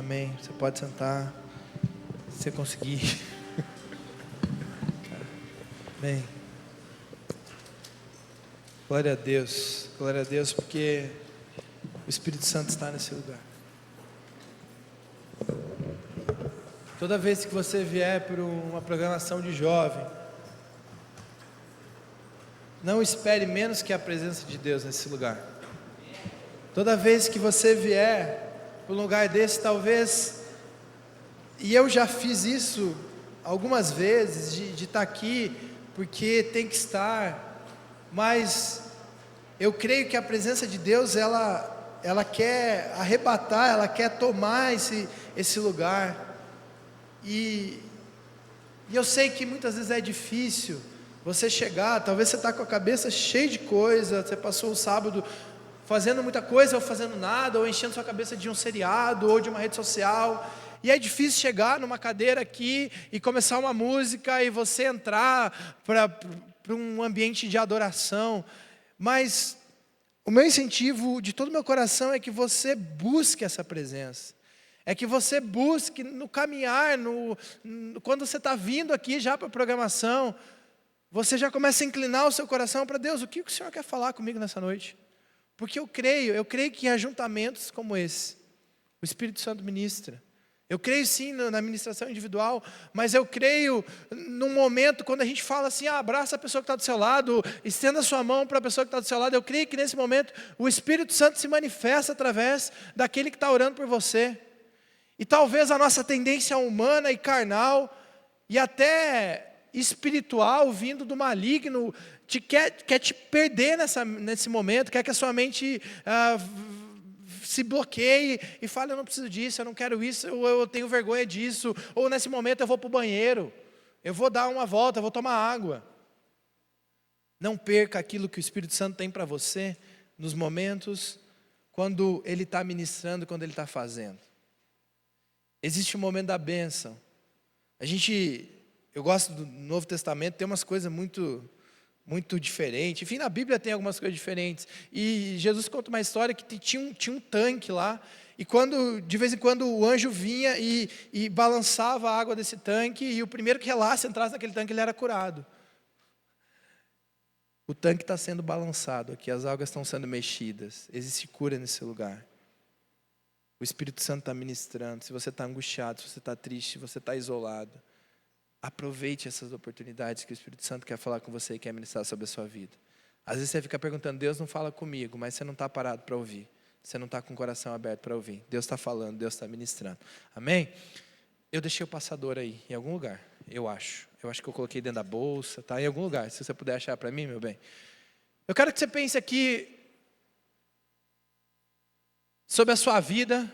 Amém. Você pode sentar, se você conseguir. Amém. Glória a Deus, porque o Espírito Santo está nesse lugar. Toda vez que você vier para uma programação de jovem, não espere menos que a presença de Deus nesse lugar. Toda vez que você vier para um lugar desse, talvez, e eu já fiz isso algumas vezes, de estar aqui, porque tem que estar, mas eu creio que a presença de Deus, ela quer arrebatar, ela quer tomar esse lugar. E eu sei que muitas vezes é difícil você chegar, talvez você está com a cabeça cheia de coisa, você passou o sábado fazendo muita coisa ou fazendo nada, ou enchendo sua cabeça de um seriado ou de uma rede social, e é difícil chegar numa cadeira aqui e começar uma música e você entrar para um ambiente de adoração, mas o meu incentivo de todo o meu coração é que você busque essa presença. É que você busque no caminhar, quando você está vindo aqui já para a programação, você já começa a inclinar o seu coração para Deus. O que o Senhor quer falar comigo nessa noite? Porque eu creio que em ajuntamentos como esse, o Espírito Santo ministra. Eu creio sim na ministração individual, mas eu creio num momento quando a gente fala assim, abraça a pessoa que está do seu lado, estenda a sua mão para a pessoa que está do seu lado. Eu creio que nesse momento o Espírito Santo se manifesta através daquele que está orando por você. E talvez a nossa tendência humana e carnal, e até espiritual, vindo do maligno, quer te perder nesse momento, quer que a sua mente se bloqueie e fale, eu não preciso disso, eu não quero isso, ou eu tenho vergonha disso, ou nesse momento eu vou para o banheiro, eu vou dar uma volta, eu vou tomar água. Não perca aquilo que o Espírito Santo tem para você, nos momentos, quando Ele está ministrando, quando Ele está fazendo. Existe o momento da bênção. Eu gosto do Novo Testamento, tem umas coisas muito diferentes. Enfim, na Bíblia tem algumas coisas diferentes. E Jesus conta uma história que tinha um tanque lá. E de vez em quando o anjo vinha e balançava a água desse tanque. E o primeiro que relasse entrasse naquele tanque, ele era curado. O tanque está sendo balançado aqui, as águas estão sendo mexidas. Existe cura nesse lugar. O Espírito Santo está ministrando. Se você está angustiado, se você está triste, se você está isolado, aproveite essas oportunidades que o Espírito Santo quer falar com você e quer ministrar sobre a sua vida. Às vezes você fica perguntando, Deus não fala comigo, mas você não está parado para ouvir. Você não está com o coração aberto para ouvir. Deus está falando, Deus está ministrando. Amém? Eu deixei o passador aí, em algum lugar, eu acho. Eu acho que eu coloquei dentro da bolsa, tá? Em algum lugar, se você puder achar para mim, meu bem. Eu quero que você pense aqui sobre a sua vida.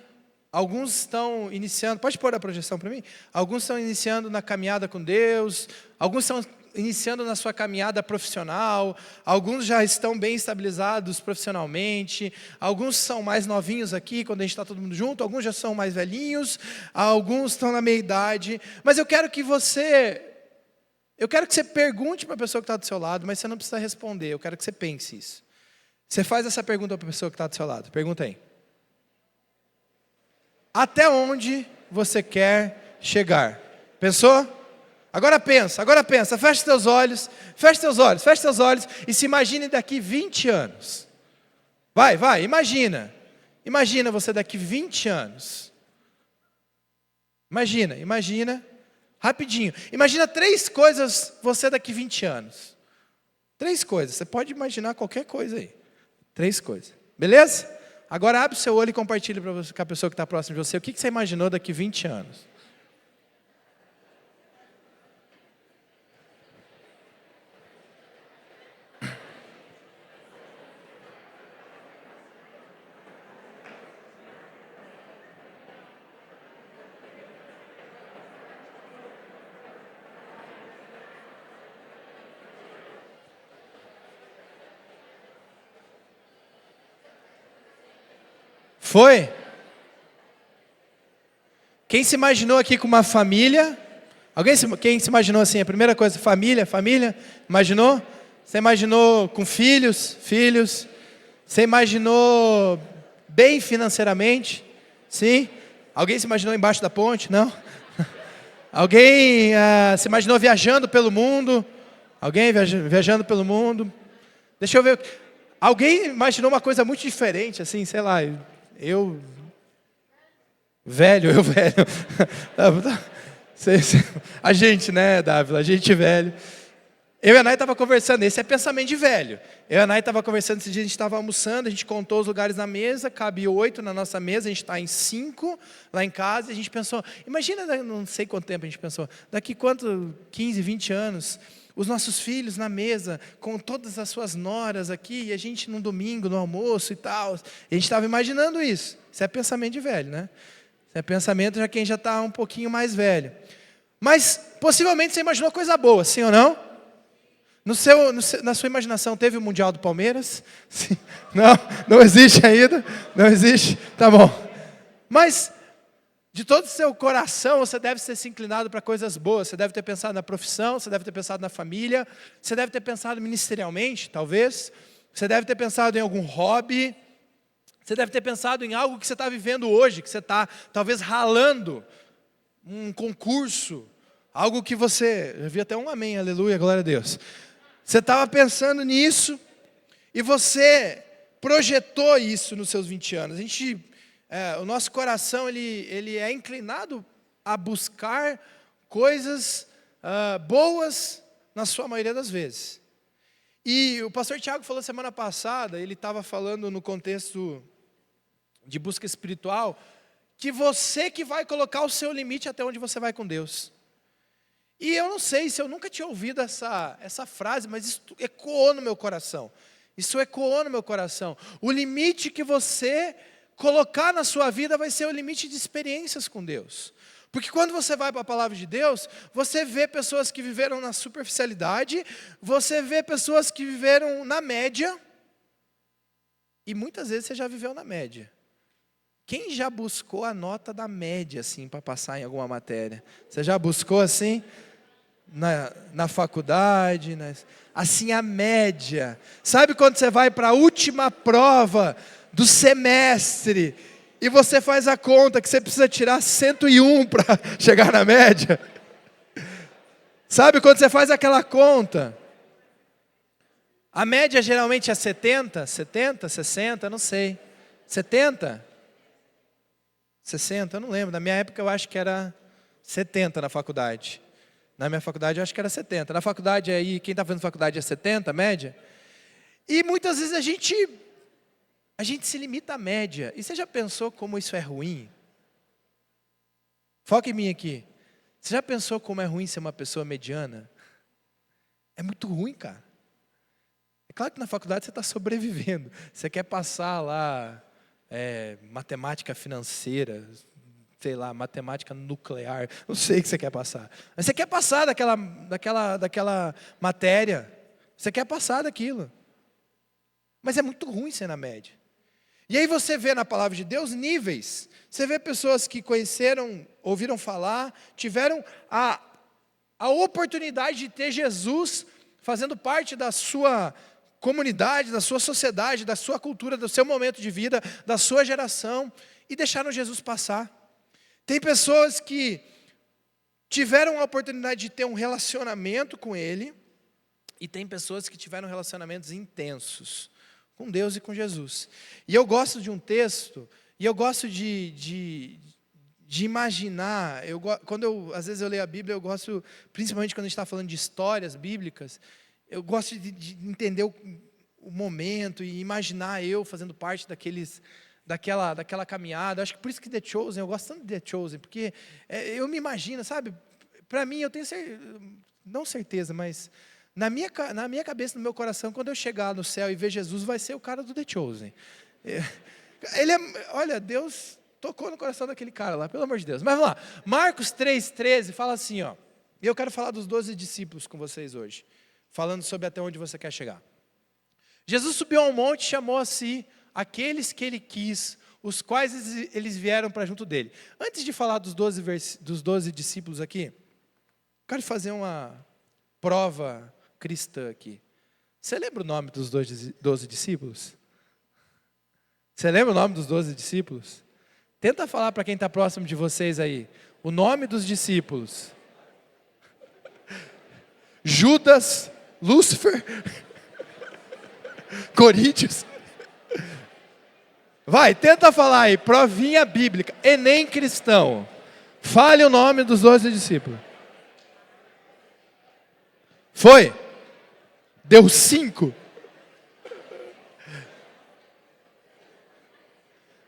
Alguns estão iniciando, pode pôr a projeção para mim? Alguns estão iniciando na caminhada com Deus, alguns estão iniciando na sua caminhada profissional, alguns já estão bem estabilizados profissionalmente, alguns são mais novinhos aqui, quando a gente está todo mundo junto, alguns já são mais velhinhos, alguns estão na meia idade, mas eu quero que você pergunte para a pessoa que está do seu lado, mas você não precisa responder, eu quero que você pense isso. Você faz essa pergunta para a pessoa que está do seu lado, pergunta aí. Até onde você quer chegar? Pensou? Agora pensa, fecha seus olhos e se imagine daqui 20 anos. Vai, imagina. Imagina você daqui 20 anos. Imagina, rapidinho. Imagina 3 coisas você daqui 20 anos. 3 coisas, você pode imaginar qualquer coisa aí. 3 coisas, beleza? Agora abre o seu olho e compartilhe com a pessoa que está próxima de você. O que você imaginou daqui 20 anos? Foi? Quem se imaginou aqui com uma família? Quem se imaginou assim? A primeira coisa, família? Imaginou? Você imaginou com filhos? Você imaginou bem financeiramente? Sim? Alguém se imaginou embaixo da ponte? Não? Alguém se imaginou viajando pelo mundo? Alguém viajando pelo mundo? Deixa eu ver. Alguém imaginou uma coisa muito diferente, assim, sei lá, eu velho. A gente, né, Dávila, a gente velho. Eu e a Nay estava conversando, esse é pensamento de velho. Eu e a Nay estava conversando, esse dia a gente estava almoçando, a gente contou os lugares na mesa, cabe 8 na nossa mesa, a gente está em 5 lá em casa, e a gente pensou, imagina, não sei quanto tempo a gente pensou, daqui 15, 20 anos, os nossos filhos na mesa, com todas as suas noras aqui, e a gente num domingo, no almoço e tal. A gente estava imaginando isso. Isso é pensamento de velho, né? Isso é pensamento de quem já está um pouquinho mais velho. Mas, possivelmente, você imaginou coisa boa, sim ou não? Na sua imaginação, teve o Mundial do Palmeiras? Sim. Não existe ainda? Não existe? Tá bom. Mas, de todo o seu coração, você deve ter se inclinado para coisas boas. Você deve ter pensado na profissão, você deve ter pensado na família, você deve ter pensado ministerialmente, talvez. Você deve ter pensado em algum hobby. Você deve ter pensado em algo que você está vivendo hoje, que você está, talvez, ralando. Um concurso, algo que você... Eu vi até um amém, aleluia, glória a Deus. Você estava pensando nisso e você projetou isso nos seus 20 anos. O nosso coração ele é inclinado a buscar coisas boas na sua maioria das vezes. E o pastor Tiago falou semana passada, ele estava falando no contexto de busca espiritual, que você que vai colocar o seu limite até onde você vai com Deus. E eu não sei se eu nunca tinha ouvido essa frase, mas isso ecoou no meu coração. Isso ecoou no meu coração. O limite que você colocar na sua vida vai ser o limite de experiências com Deus. Porque quando você vai para a palavra de Deus, você vê pessoas que viveram na superficialidade, você vê pessoas que viveram na média, e muitas vezes você já viveu na média. Quem já buscou a nota da média, assim, para passar em alguma matéria? Você já buscou, assim, na faculdade? Assim, a média. Sabe quando você vai para a última prova do semestre, e você faz a conta que você precisa tirar 101 para chegar na média? Sabe quando você faz aquela conta? A média geralmente é 70, 60, não sei. 70? 60, eu não lembro. Na minha época eu acho que era 70 na faculdade. Na minha faculdade eu acho que era 70. Na faculdade aí, quem está fazendo faculdade é 70, a média. E muitas vezes a gente se limita à média. E você já pensou como isso é ruim? Foca em mim aqui. Você já pensou como é ruim ser uma pessoa mediana? É muito ruim, cara. É claro que na faculdade você está sobrevivendo. Você quer passar lá matemática financeira, sei lá, matemática nuclear, não sei o que você quer passar. Mas você quer passar daquela matéria. Você quer passar daquilo. Mas é muito ruim ser na média. E aí você vê na palavra de Deus níveis. Você vê pessoas que conheceram, ouviram falar, tiveram a oportunidade de ter Jesus fazendo parte da sua comunidade, da sua sociedade, da sua cultura, do seu momento de vida, da sua geração, e deixaram Jesus passar. Tem pessoas que tiveram a oportunidade de ter um relacionamento com Ele, e tem pessoas que tiveram relacionamentos intensos com Deus e com Jesus. E eu gosto de um texto, e eu gosto de imaginar, às vezes eu leio a Bíblia, eu gosto, principalmente quando a gente está falando de histórias bíblicas, eu gosto de entender o momento e imaginar eu fazendo parte daquela caminhada. Acho que por isso que The Chosen, eu gosto tanto de The Chosen, porque eu me imagino, sabe? Para mim, eu tenho não certeza, mas na minha cabeça, no meu coração, quando eu chegar no céu e ver Jesus, vai ser o cara do The Chosen. Olha, Deus tocou no coração daquele cara lá, pelo amor de Deus. Mas vamos lá, Marcos 3,13 fala assim, ó. E eu quero falar dos 12 discípulos com vocês hoje, falando sobre até onde você quer chegar. Jesus subiu ao monte e chamou a si aqueles que ele quis, os quais eles vieram para junto dele. Antes de falar dos 12 discípulos aqui, quero fazer uma prova cristã aqui. Você lembra o nome dos 12 discípulos? Você lembra o nome dos 12 discípulos? Tenta falar para quem está próximo de vocês aí. O nome dos discípulos. Judas, Lúcifer, Coríntios. Vai, tenta falar aí. Provinha bíblica. Enem cristão. Fale o nome dos 12 discípulos. Foi? Deu 5?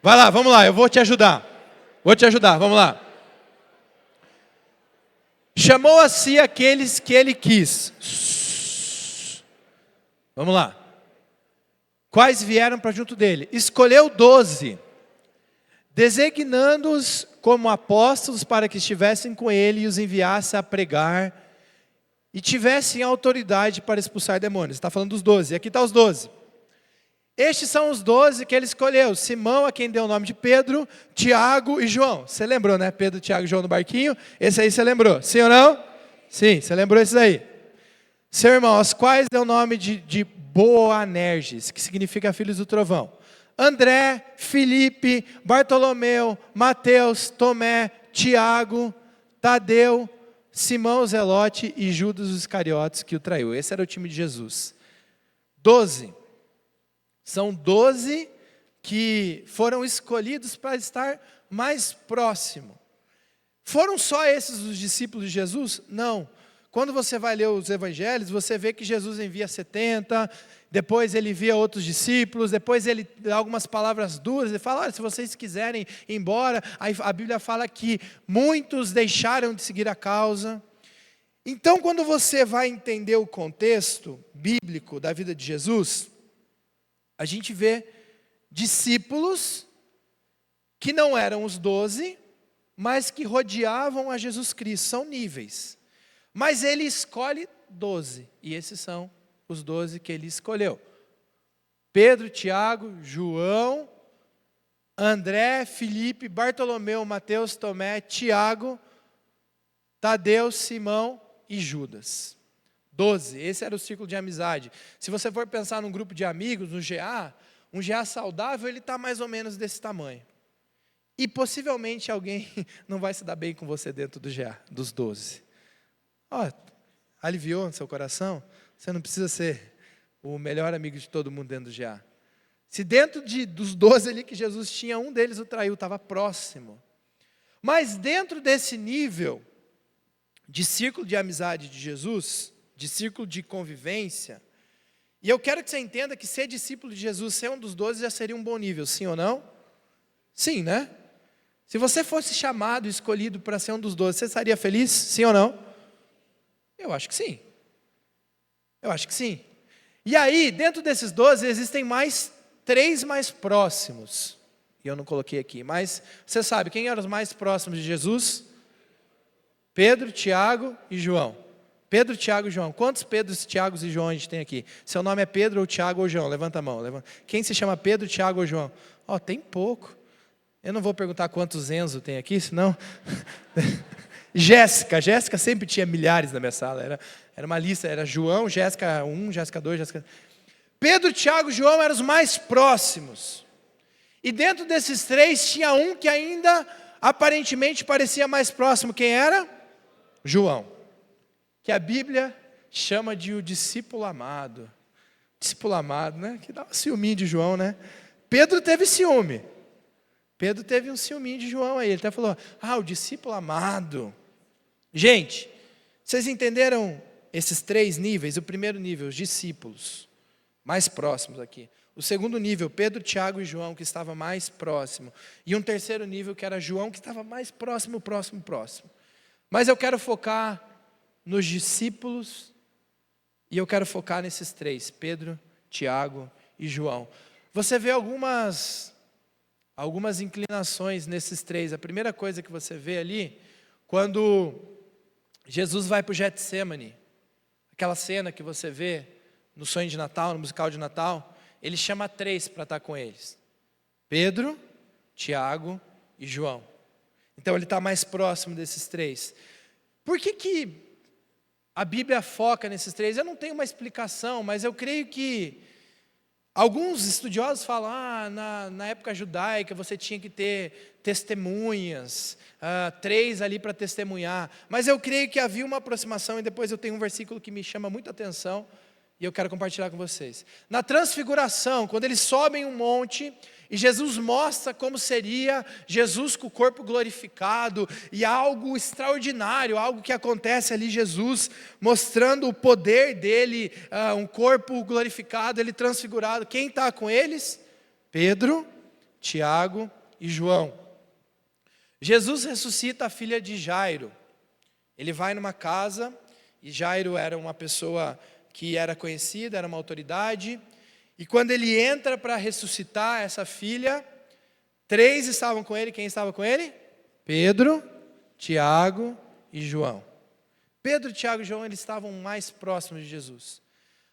Vai lá, vamos lá, eu vou te ajudar. Vamos lá. Chamou a si aqueles que ele quis. Vamos lá. Quais vieram para junto dele? Escolheu 12, designando-os como apóstolos para que estivessem com ele e os enviasse a pregar e tivessem autoridade para expulsar demônios. Está falando dos 12, aqui está os 12. Estes são os 12 que ele escolheu. Simão, a quem deu o nome de Pedro, Tiago e João. Você lembrou, né? Pedro, Tiago e João no barquinho. Esse aí você lembrou, sim ou não? Sim, você lembrou esses aí. Seu irmão, aos quais deu o nome de Boanerges, que significa filhos do trovão. André, Filipe, Bartolomeu, Mateus, Tomé, Tiago, Tadeu, Simão Zelote e Judas os Iscariotes que o traiu. Esse era o time de Jesus. 12. São 12 que foram escolhidos para estar mais próximo. Foram só esses os discípulos de Jesus? Não. Quando você vai ler os evangelhos, você vê que Jesus envia 70, depois ele envia outros discípulos, depois ele dá algumas palavras duras, ele fala, olha, se vocês quiserem ir embora, aí a Bíblia fala que muitos deixaram de seguir a causa. Então, quando você vai entender o contexto bíblico da vida de Jesus, a gente vê discípulos que não eram os 12, mas que rodeavam a Jesus Cristo, são níveis. Mas ele escolhe 12, e esses são os 12 que ele escolheu. Pedro, Tiago, João, André, Filipe, Bartolomeu, Mateus, Tomé, Tiago, Tadeu, Simão e Judas. 12, esse era o círculo de amizade. Se você for pensar num grupo de amigos, no GA, um GA saudável, ele está mais ou menos desse tamanho. E possivelmente alguém não vai se dar bem com você dentro do GA, dos 12. Aliviou no seu coração? Você não precisa ser o melhor amigo de todo mundo dentro do GA. Se dentro dos 12 ali que Jesus tinha, um deles o traiu, estava próximo. Mas dentro desse nível de círculo de amizade de Jesus, de círculo de convivência, e eu quero que você entenda que ser discípulo de Jesus, ser um dos 12 já seria um bom nível, sim ou não? Sim, né? Se você fosse chamado, escolhido para ser um dos 12, você estaria feliz, sim ou não? Eu acho que sim. E aí, dentro desses 12, existem mais 3 mais próximos. E eu não coloquei aqui, mas você sabe, quem eram os mais próximos de Jesus? Pedro, Tiago e João. Pedro, Tiago e João. Quantos Pedros, Tiagos e João a gente tem aqui? Seu nome é Pedro ou Tiago ou João? Levanta a mão. Quem se chama Pedro, Tiago ou João? Tem pouco. Eu não vou perguntar quantos Enzo tem aqui, senão... Jéssica sempre tinha milhares na minha sala, era uma lista, era João, Jéssica 1, Jéssica 2, Jéssica... Pedro, Tiago e João eram os mais próximos. E dentro desses 3 tinha um que ainda aparentemente parecia mais próximo. Quem era? João. Que a Bíblia chama de o discípulo amado. Discípulo amado, né? Que dá um ciúminho de João, né? Pedro teve ciúme. Pedro teve um ciúminho de João aí. Ele até falou, o discípulo amado. Gente, vocês entenderam esses 3 níveis? O primeiro nível, os discípulos, mais próximos aqui. O segundo nível, Pedro, Tiago e João, que estava mais próximo. E um terceiro nível, que era João, que estava mais próximo. Mas eu quero focar nos discípulos e eu quero focar nesses 3, Pedro, Tiago e João. Você vê algumas inclinações nesses 3. A primeira coisa que você vê ali, quando Jesus vai para o Getsemane, aquela cena que você vê no sonho de Natal, no musical de Natal, ele chama 3 para estar com eles. Pedro, Tiago e João. Então ele está mais próximo desses 3. Por que a Bíblia foca nesses 3? Eu não tenho uma explicação, mas eu creio que Alguns estudiosos falam, na época judaica você tinha que ter testemunhas, 3 ali para testemunhar. Mas eu creio que havia uma aproximação, e depois eu tenho um versículo que me chama muita atenção, e eu quero compartilhar com vocês. Na transfiguração, quando eles sobem um monte, e Jesus mostra como seria Jesus com o corpo glorificado, e algo extraordinário, algo que acontece ali, Jesus mostrando o poder dele, um corpo glorificado, ele transfigurado. Quem está com eles? Pedro, Tiago e João. Jesus ressuscita a filha de Jairo. Ele vai numa casa, e Jairo era uma pessoa que era conhecida, era uma autoridade, e quando ele entra para ressuscitar essa filha, 3 estavam com ele. Quem estava com ele? Pedro, Tiago e João. Pedro, Tiago e João, eles estavam mais próximos de Jesus.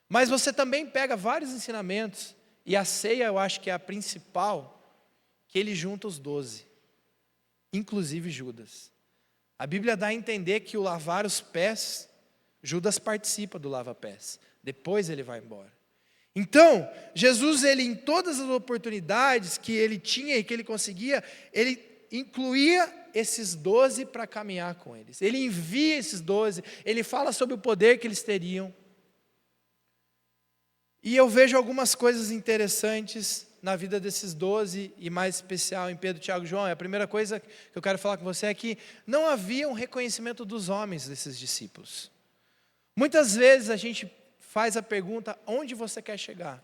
Mas você também pega vários ensinamentos, e a ceia eu acho que é a principal, que ele junta os 12, inclusive Judas. A Bíblia dá a entender que o lavar os pés, Judas participa do lava-pés, depois ele vai embora. Então, Jesus, ele em todas as oportunidades que ele tinha e que ele conseguia, ele incluía esses 12 para caminhar com eles. Ele envia esses 12, ele fala sobre o poder que eles teriam. E eu vejo algumas coisas interessantes na vida desses 12, e mais especial em Pedro, Tiago e João. A primeira coisa que eu quero falar com você é que não havia um reconhecimento dos homens desses discípulos. Muitas vezes a gente faz a pergunta, onde você quer chegar?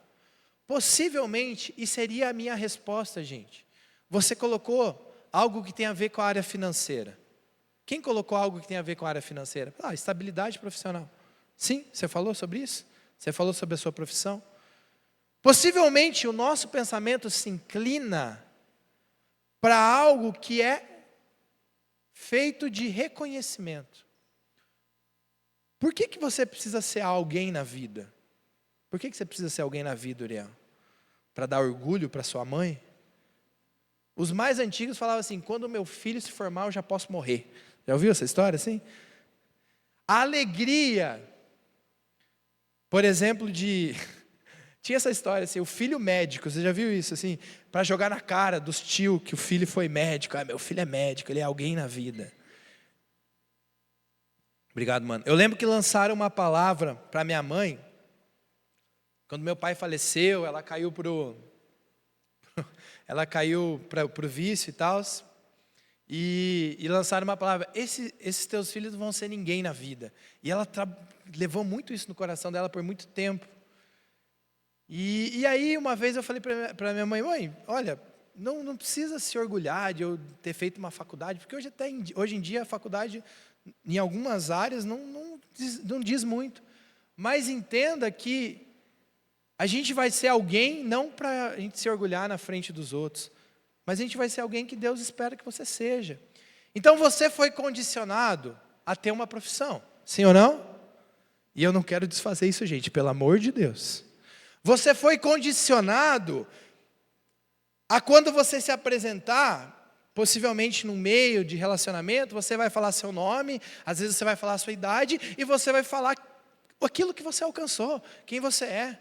Possivelmente, e seria a minha resposta, gente, você colocou algo que tem a ver com a área financeira. Quem colocou algo que tem a ver com a área financeira? Estabilidade profissional. Sim, você falou sobre isso? Você falou sobre a sua profissão? Possivelmente o nosso pensamento se inclina para algo que é feito de reconhecimento. Por que você precisa ser alguém na vida? Por que você precisa ser alguém na vida, Uriel? Para dar orgulho para sua mãe? Os mais antigos falavam assim, quando o meu filho se formar eu já posso morrer. Já ouviu essa história assim? A alegria, por exemplo, tinha essa história assim, o filho médico, você já viu isso assim? Para jogar na cara dos tios que o filho foi médico. Meu filho é médico, ele é alguém na vida. Obrigado, mano. Eu lembro que lançaram uma palavra para minha mãe, quando meu pai faleceu, ela caiu pro vício e tal, e lançaram uma palavra, esses teus filhos vão ser ninguém na vida. E ela levou muito isso no coração dela por muito tempo. E aí uma vez eu falei para minha mãe, olha, não precisa se orgulhar de eu ter feito uma faculdade, porque hoje em dia a faculdade, em algumas áreas, não diz muito. Mas entenda que a gente vai ser alguém, não para a gente se orgulhar na frente dos outros, mas a gente vai ser alguém que Deus espera que você seja. Então você foi condicionado a ter uma profissão, sim ou não? E eu não quero desfazer isso, gente, pelo amor de Deus. Você foi condicionado a quando você se apresentar, possivelmente no meio de relacionamento, você vai falar seu nome, às vezes você vai falar a sua idade, e você vai falar aquilo que você alcançou, quem você é.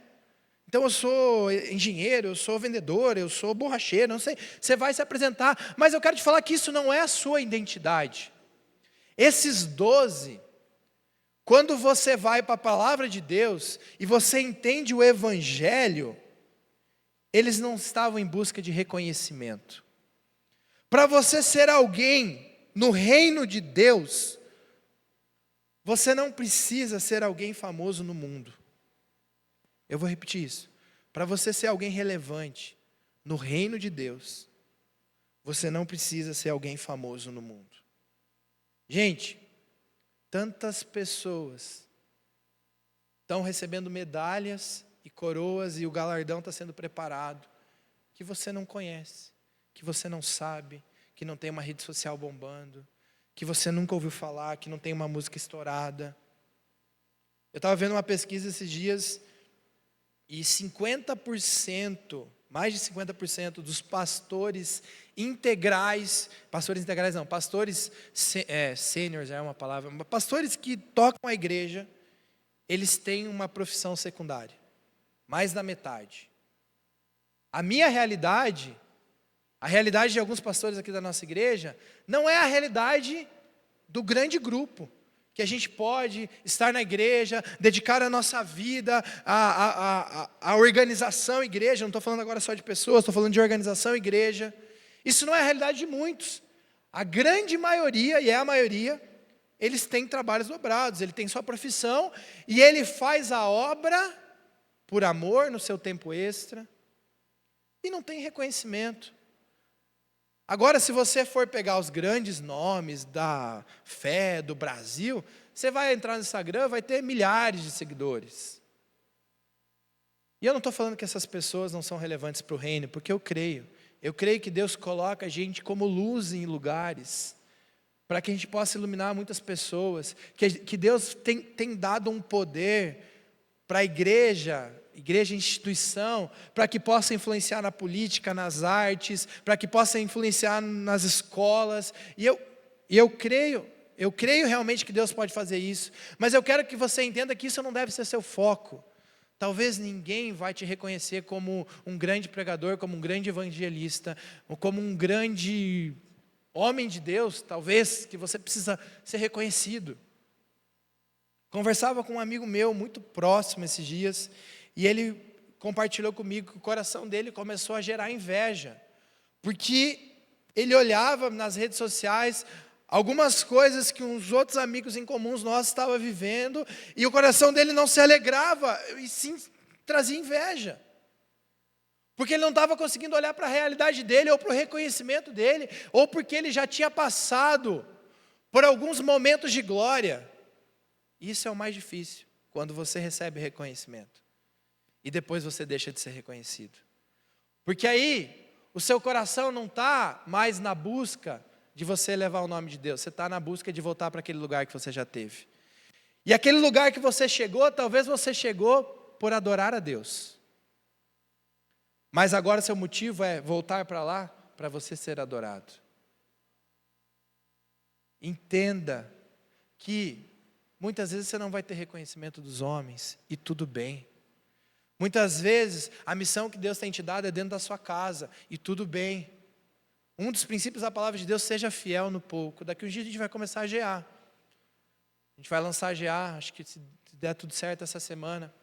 Então eu sou engenheiro, eu sou vendedor, eu sou borracheiro, não sei. Você vai se apresentar, mas eu quero te falar que isso não é a sua identidade. Esses 12, quando você vai para a palavra de Deus e você entende o Evangelho, eles não estavam em busca de reconhecimento. Para você ser alguém no reino de Deus, você não precisa ser alguém famoso no mundo. Eu vou repetir isso. Para você ser alguém relevante no reino de Deus, você não precisa ser alguém famoso no mundo. Gente, tantas pessoas estão recebendo medalhas e coroas e o galardão está sendo preparado, que você não conhece, que você não sabe, que não tem uma rede social bombando, que você nunca ouviu falar, que não tem uma música estourada. Eu estava vendo uma pesquisa esses dias e 50%, mais de 50% dos pastores integrais sêniores é uma palavra, pastores que tocam a igreja, eles têm uma profissão secundária, mais da metade. A minha realidade, a realidade de alguns pastores aqui da nossa igreja, não é a realidade do grande grupo, que a gente pode estar na igreja, dedicar a nossa vida à organização igreja. Não estou falando agora só de pessoas, estou falando de organização igreja. Isso não é a realidade de muitos. A grande maioria, e é a maioria, eles têm trabalhos dobrados, ele tem sua profissão, e ele faz a obra por amor, no seu tempo extra, e não tem reconhecimento. Agora, se você for pegar os grandes nomes da fé do Brasil, você vai entrar no Instagram, vai ter milhares de seguidores. E eu não estou falando que essas pessoas não são relevantes para o reino, porque eu creio que Deus coloca a gente como luz em lugares, para que a gente possa iluminar muitas pessoas, que Deus tem dado um poder para a igreja instituição, para que possa influenciar na política, nas artes, para que possa influenciar nas escolas, e eu creio realmente que Deus pode fazer isso, mas eu quero que você entenda que isso não deve ser seu foco. Talvez ninguém vai te reconhecer como um grande pregador, como um grande evangelista, ou como um grande homem de Deus, talvez, que você precisa ser reconhecido. Conversava com um amigo meu, muito próximo esses dias, e ele compartilhou comigo que o coração dele começou a gerar inveja, porque ele olhava nas redes sociais algumas coisas que uns outros amigos em comuns nós estavam vivendo, e o coração dele não se alegrava, e sim trazia inveja, porque ele não estava conseguindo olhar para a realidade dele, ou para o reconhecimento dele, ou porque ele já tinha passado por alguns momentos de glória. Isso é o mais difícil, quando você recebe reconhecimento e depois você deixa de ser reconhecido, porque aí o seu coração não está mais na busca de você levar o nome de Deus, você está na busca de voltar para aquele lugar que você já teve, e aquele lugar que você chegou, talvez você chegou por adorar a Deus, mas agora seu motivo é voltar para lá, para você ser adorado. Entenda que muitas vezes você não vai ter reconhecimento dos homens, e tudo bem. Muitas vezes a missão que Deus tem te dado é dentro da sua casa, e tudo bem. Um dos princípios da palavra de Deus, seja fiel no pouco. Daqui um dia a gente vai começar a GA. A gente vai lançar a GA, acho que se der tudo certo essa semana.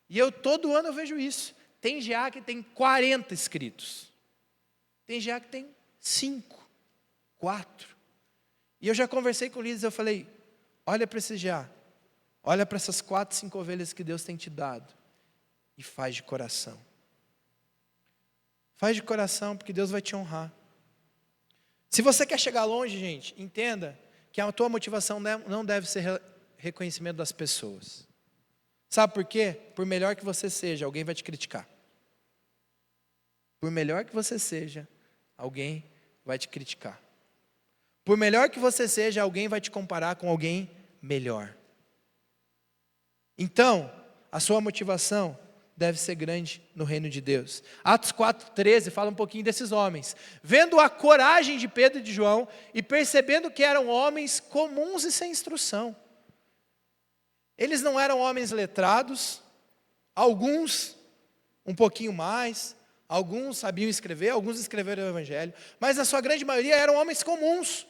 E todo ano eu vejo isso. Tem GA que tem 40 inscritos. Tem GA que tem 5, 4. E eu já conversei com o líder, eu falei, olha para esse GA, olha para essas 4, 5 ovelhas que Deus tem te dado. E faz de coração. Faz de coração, porque Deus vai te honrar. Se você quer chegar longe, gente, entenda que a tua motivação não deve ser reconhecimento das pessoas. Sabe por quê? Por melhor que você seja, alguém vai te criticar. Por melhor que você seja, alguém vai te criticar. Por melhor que você seja, alguém vai te comparar com alguém melhor. Então, a sua motivação deve ser grande no reino de Deus. Atos 4:13 fala um pouquinho desses homens. Vendo a coragem de Pedro e de João e percebendo que eram homens comuns e sem instrução. Eles não eram homens letrados, alguns um pouquinho mais, alguns sabiam escrever, alguns escreveram o evangelho, mas a sua grande maioria eram homens comuns.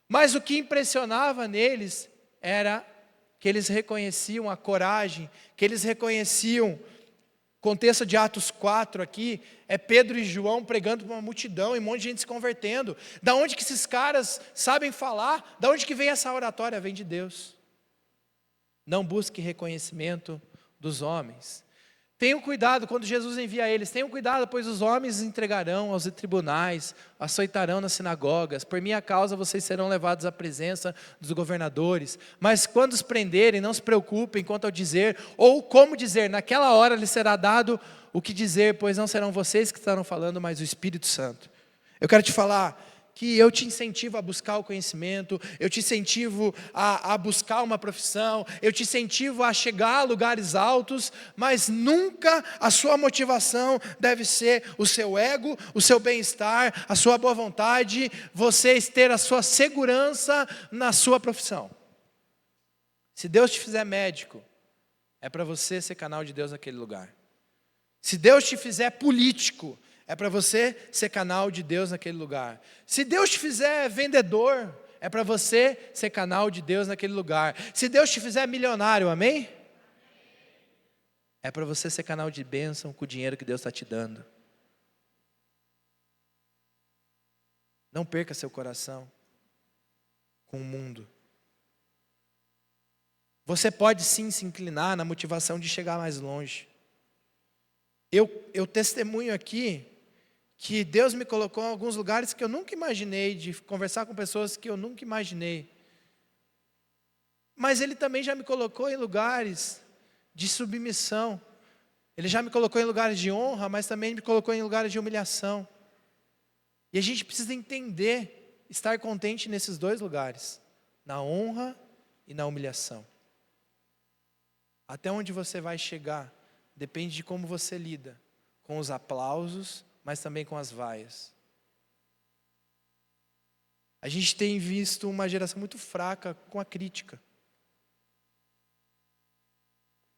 Mas o que impressionava neles era que eles reconheciam a coragem, que eles reconheciam. Contexto de Atos 4 aqui, é Pedro e João pregando para uma multidão e um monte de gente se convertendo. Da onde que esses caras sabem falar? Da onde que vem essa oratória? Vem de Deus. Não busque reconhecimento dos homens. Tenham cuidado quando Jesus envia eles, tenham cuidado, pois os homens entregarão aos tribunais, açoitarão nas sinagogas, por minha causa vocês serão levados à presença dos governadores, mas quando os prenderem, não se preocupem quanto ao dizer, ou como dizer, naquela hora lhes será dado o que dizer, pois não serão vocês que estarão falando, mas o Espírito Santo. Eu quero te falar que eu te incentivo a buscar o conhecimento, eu te incentivo a buscar uma profissão, eu te incentivo a chegar a lugares altos, mas nunca a sua motivação deve ser o seu ego, o seu bem-estar, a sua boa vontade, você ter a sua segurança na sua profissão. Se Deus te fizer médico, é para você ser canal de Deus naquele lugar. Se Deus te fizer político, é para você ser canal de Deus naquele lugar. Se Deus te fizer vendedor, é para você ser canal de Deus naquele lugar. Se Deus te fizer milionário, amém? É para você ser canal de bênção com o dinheiro que Deus está te dando. Não perca seu coração com o mundo. Você pode sim se inclinar na motivação de chegar mais longe. Eu testemunho aqui que Deus me colocou em alguns lugares que eu nunca imaginei, de conversar com pessoas que eu nunca imaginei. Mas Ele também já me colocou em lugares de submissão. Ele já me colocou em lugares de honra, mas também me colocou em lugares de humilhação. E a gente precisa entender, estar contente nesses dois lugares, na honra e na humilhação. Até onde você vai chegar depende de como você lida com os aplausos, mas também com as vaias. A gente tem visto uma geração muito fraca com a crítica.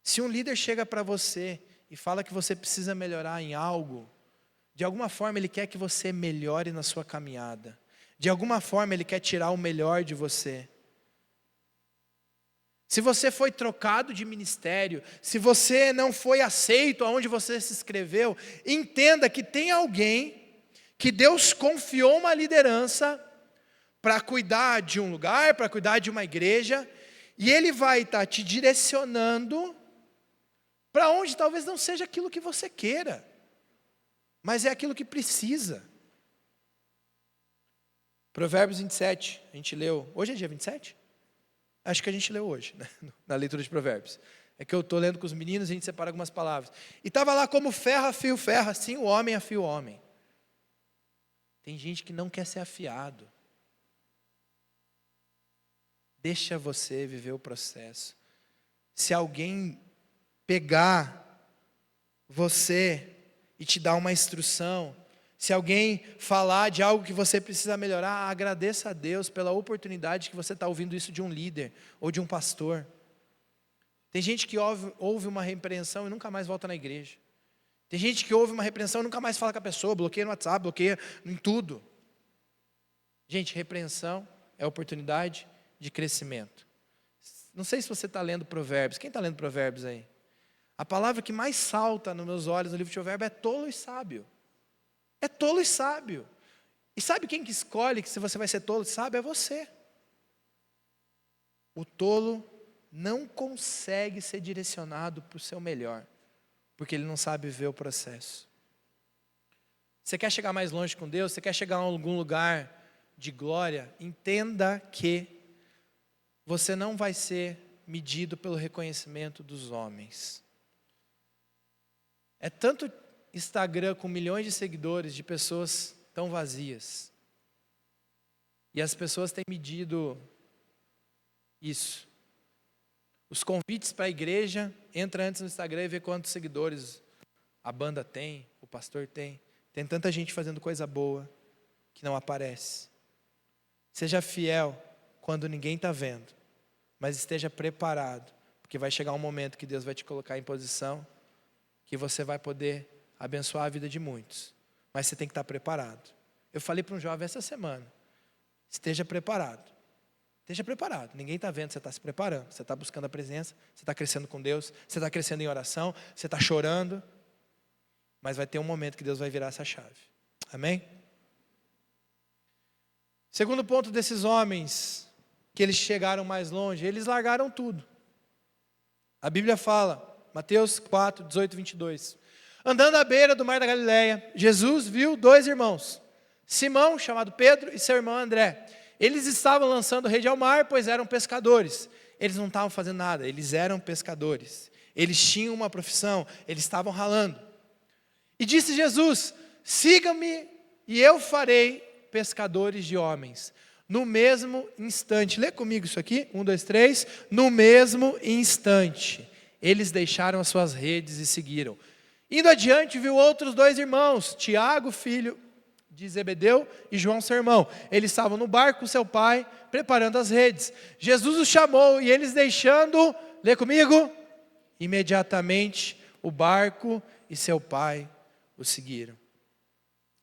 Se um líder chega para você e fala que você precisa melhorar em algo, de alguma forma ele quer que você melhore na sua caminhada. De alguma forma ele quer tirar o melhor de você. Se você foi trocado de ministério, se você não foi aceito aonde você se inscreveu, entenda que tem alguém que Deus confiou uma liderança para cuidar de um lugar, para cuidar de uma igreja, e Ele vai estar te direcionando para onde talvez não seja aquilo que você queira, mas é aquilo que precisa. Provérbios 27, a gente leu, hoje é dia 27? Acho que a gente leu hoje, né? Na leitura de Provérbios. É que eu estou lendo com os meninos e a gente separa algumas palavras. E estava lá como ferro afia o ferro, assim o homem afia o homem. Tem gente que não quer ser afiado. Deixa você viver o processo. Se alguém pegar você e te dar uma instrução, se alguém falar de algo que você precisa melhorar, agradeça a Deus pela oportunidade que você está ouvindo isso de um líder ou de um pastor. Tem gente que ouve uma repreensão e nunca mais volta na igreja. Tem gente que ouve uma repreensão e nunca mais fala com a pessoa, bloqueia no WhatsApp, bloqueia em tudo. Gente, repreensão é oportunidade de crescimento. Não sei se você está lendo Provérbios. Quem está lendo Provérbios aí? A palavra que mais salta nos meus olhos no livro de Provérbios é tolo e sábio. É tolo e sábio. E sabe quem que escolhe que se você vai ser tolo e sábio? É você. O tolo não consegue ser direcionado para o seu melhor, porque ele não sabe ver o processo. Você quer chegar mais longe com Deus? Você quer chegar a algum lugar de glória? Entenda que você não vai ser medido pelo reconhecimento dos homens. É tanto Instagram com milhões de seguidores, de pessoas tão vazias. E as pessoas têm medido isso. Os convites para a igreja, entra antes no Instagram e vê quantos seguidores a banda tem, o pastor tem. Tem tanta gente fazendo coisa boa que não aparece. Seja fiel quando ninguém está vendo, mas esteja preparado, porque vai chegar um momento que Deus vai te colocar em posição que você vai poder abençoar a vida de muitos, mas você tem que estar preparado. Eu falei para um jovem essa semana, esteja preparado, ninguém está vendo, você está se preparando, você está buscando a presença, você está crescendo com Deus, você está crescendo em oração, você está chorando, mas vai ter um momento que Deus vai virar essa chave, amém? Segundo ponto desses homens, que eles chegaram mais longe, eles largaram tudo. A Bíblia fala, Mateus 4, 18 e 22, andando à beira do mar da Galileia, Jesus viu dois irmãos, Simão, chamado Pedro, e seu irmão André. Eles estavam lançando rede ao mar, pois eram pescadores. Eles não estavam fazendo nada, eles eram pescadores. Eles tinham uma profissão, eles estavam ralando. E disse Jesus, siga-me e eu farei pescadores de homens. No mesmo instante, lê comigo isso aqui, 1, 2, 3. No mesmo instante, eles deixaram as suas redes e seguiram. Indo adiante, viu outros dois irmãos, Tiago, filho de Zebedeu, e João, seu irmão. Eles estavam no barco com seu pai, preparando as redes. Jesus os chamou, e eles deixando, lê comigo, imediatamente o barco e seu pai o seguiram.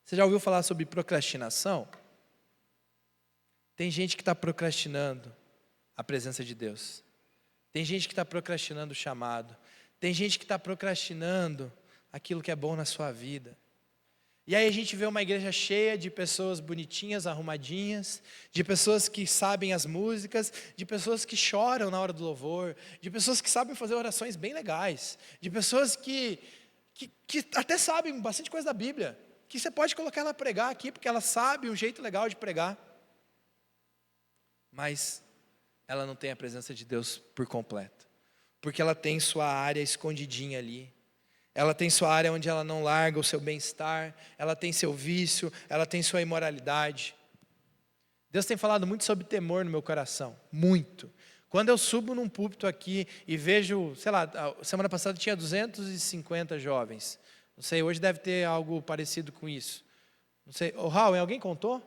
Você já ouviu falar sobre procrastinação? Tem gente que está procrastinando a presença de Deus. Tem gente que está procrastinando o chamado. Tem gente que está procrastinando aquilo que é bom na sua vida. E aí a gente vê uma igreja cheia de pessoas bonitinhas, arrumadinhas, de pessoas que sabem as músicas, de pessoas que choram na hora do louvor, de pessoas que sabem fazer orações bem legais, de pessoas que até sabem bastante coisa da Bíblia, que você pode colocar ela a pregar aqui, porque ela sabe um jeito legal de pregar. Mas ela não tem a presença de Deus por completo, porque ela tem sua área escondidinha ali. Ela tem sua área onde ela não larga o seu bem-estar, ela tem seu vício, ela tem sua imoralidade. Deus tem falado muito sobre temor no meu coração, muito. Quando eu subo num púlpito aqui e vejo, sei lá, semana passada tinha 250 jovens. Não sei, hoje deve ter algo parecido com isso. Não sei, Raul, alguém contou?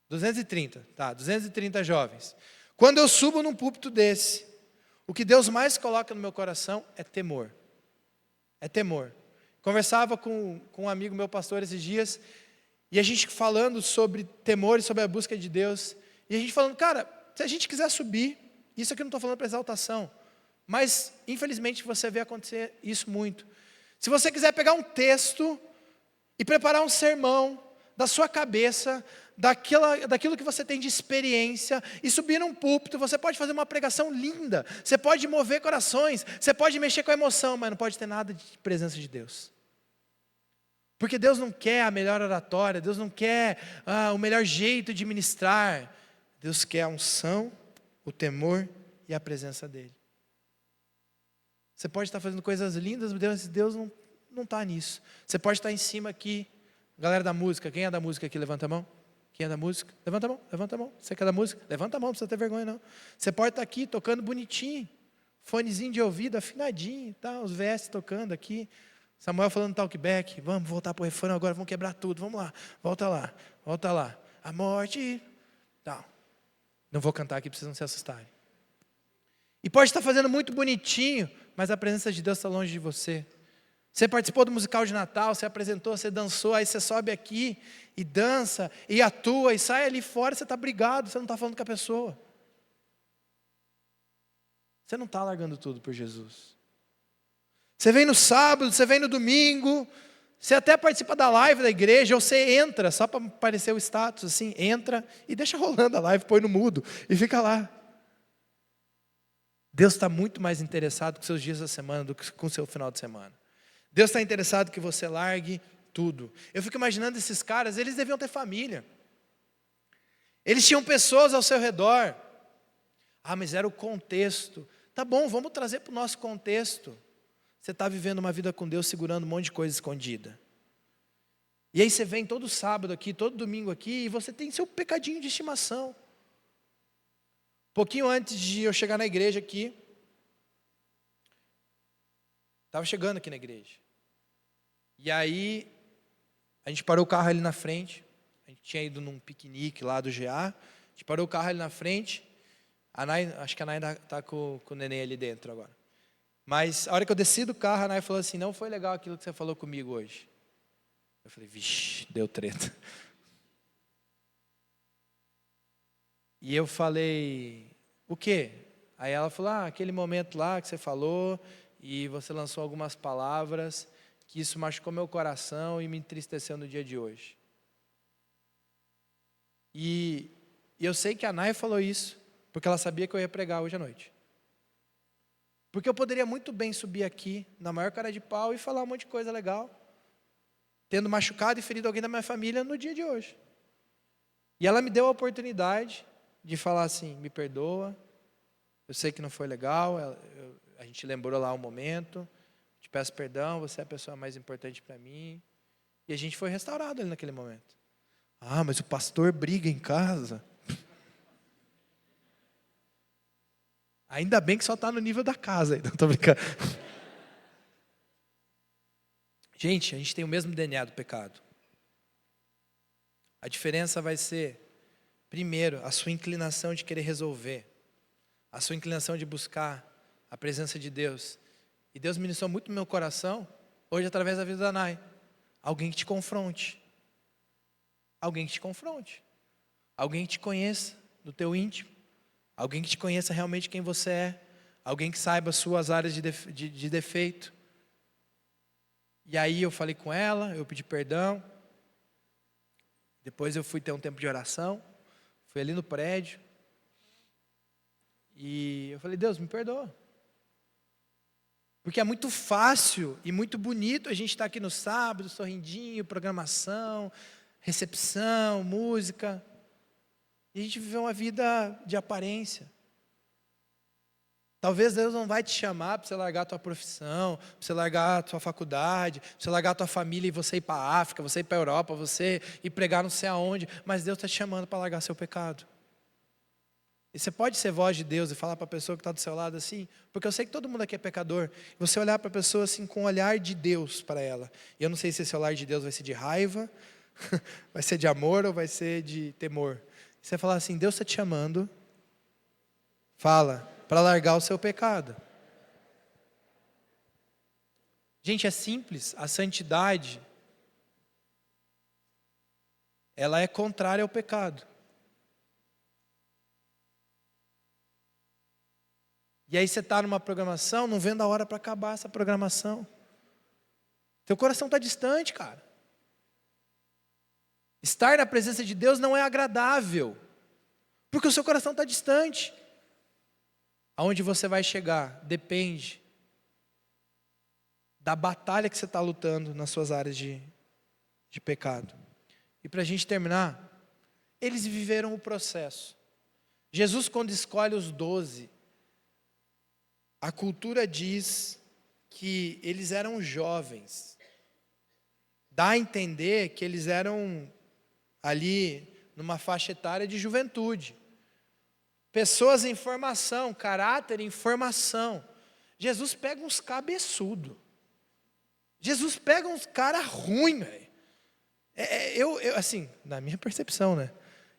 230, tá, 230 jovens. Quando eu subo num púlpito desse, o que Deus mais coloca no meu coração é temor. É temor. Conversava com um amigo meu pastor esses dias, e a gente falando sobre temor e sobre a busca de Deus, e a gente falando, cara, se a gente quiser subir, isso aqui eu não estou falando para exaltação, mas infelizmente você vê acontecer isso muito. Se você quiser pegar um texto e preparar um sermão da sua cabeça, daquilo que você tem de experiência, e subir num púlpito, você pode fazer uma pregação linda, você pode mover corações, você pode mexer com a emoção, mas não pode ter nada de presença de Deus. Porque Deus não quer a melhor oratória, Deus não quer o melhor jeito de ministrar, Deus quer a unção, o temor e a presença dEle. Você pode estar fazendo coisas lindas, mas Deus não está nisso. Você pode estar em cima aqui, galera da música, quem é da música aqui, levanta a mão. Quem é da música? Levanta a mão, levanta a mão. Você que é da música? Levanta a mão, não precisa ter vergonha não. Você pode estar aqui tocando bonitinho, fonezinho de ouvido, afinadinho, tá? Os VS tocando aqui. Samuel falando talkback, vamos voltar para o refrão agora, vamos quebrar tudo, vamos lá, volta lá. A morte, tal. Não vou cantar aqui para vocês não se assustarem. E pode estar fazendo muito bonitinho, mas a presença de Deus está longe de você. Você participou do musical de Natal, você apresentou, você dançou, aí você sobe aqui e dança, e atua, e sai ali fora, você está brigado, você não está falando com a pessoa. Você não está largando tudo por Jesus. Você vem no sábado, você vem no domingo, você até participa da live da igreja, ou você entra, só para aparecer o status, assim, entra e deixa rolando a live, põe no mudo, e fica lá. Deus está muito mais interessado com seus dias da semana do que com o seu final de semana. Deus está interessado que você largue tudo. Eu fico imaginando esses caras, eles deviam ter família. Eles tinham pessoas ao seu redor. Mas era o contexto. Tá bom, vamos trazer para o nosso contexto. Você está vivendo uma vida com Deus, segurando um monte de coisa escondida. E aí você vem todo sábado aqui, todo domingo aqui, e você tem seu pecadinho de estimação. Pouquinho antes de eu chegar na igreja aqui, estava chegando aqui na igreja. E aí, a gente parou o carro ali na frente. A gente tinha ido num piquenique lá do GA. A gente parou o carro ali na frente. A Nay, acho que a Nay está com o neném ali dentro agora. Mas a hora que eu desci do carro, a Nay falou assim, não foi legal aquilo que você falou comigo hoje. Eu falei, vixe, deu treta. E eu falei, o quê? Aí ela falou, aquele momento lá que você falou, e você lançou algumas palavras, que isso machucou meu coração e me entristeceu no dia de hoje. E eu sei que a Nay falou isso, porque ela sabia que eu ia pregar hoje à noite. Porque eu poderia muito bem subir aqui, na maior cara de pau, e falar um monte de coisa legal, tendo machucado e ferido alguém da minha família no dia de hoje. E ela me deu a oportunidade de falar assim, me perdoa, eu sei que não foi legal, a gente lembrou lá um momento, te peço perdão, você é a pessoa mais importante para mim. E a gente foi restaurado ali naquele momento. Mas o pastor briga em casa. Ainda bem que só está no nível da casa, não estou brincando. Gente, a gente tem o mesmo DNA do pecado. A diferença vai ser, primeiro, a sua inclinação de querer resolver, a sua inclinação de buscar a presença de Deus, E Deus ministrou muito no meu coração, hoje através da vida da Nai. Alguém que te confronte. Alguém que te confronte. Alguém que te conheça no teu íntimo. Alguém que te conheça realmente quem você é. Alguém que saiba as suas áreas de defeito. E aí eu falei com ela, eu pedi perdão. Depois eu fui ter um tempo de oração. Fui ali no prédio. E eu falei, Deus, me perdoa. Porque é muito fácil e muito bonito a gente estar aqui no sábado, sorrindinho, programação, recepção, música. E a gente viver uma vida de aparência. Talvez Deus não vai te chamar para você largar a tua profissão, para você largar a tua faculdade, para você largar a tua família e você ir para a África, você ir para a Europa, você ir pregar não sei aonde, mas Deus está te chamando para largar seu pecado. E você pode ser voz de Deus e falar para a pessoa que está do seu lado assim, porque eu sei que todo mundo aqui é pecador, você olhar para a pessoa assim com o olhar de Deus para ela. E eu não sei se esse olhar de Deus vai ser de raiva, vai ser de amor ou vai ser de temor. E você falar assim, Deus está te chamando, fala, para largar o seu pecado. Gente, é simples, a santidade, ela é contrária ao pecado. E aí você está numa programação, não vendo a hora para acabar essa programação. Teu coração está distante, cara. Estar na presença de Deus não é agradável, porque o seu coração está distante. Aonde você vai chegar depende da batalha que você está lutando nas suas áreas de pecado. E para a gente terminar, eles viveram o processo. Jesus, quando escolhe os 12, a cultura diz que eles eram jovens. Dá a entender que eles eram ali numa faixa etária de juventude. Pessoas em formação, caráter em formação. Jesus pega uns cabeçudos. Jesus pega uns cara ruim, velho. Eu, assim, na minha percepção, né?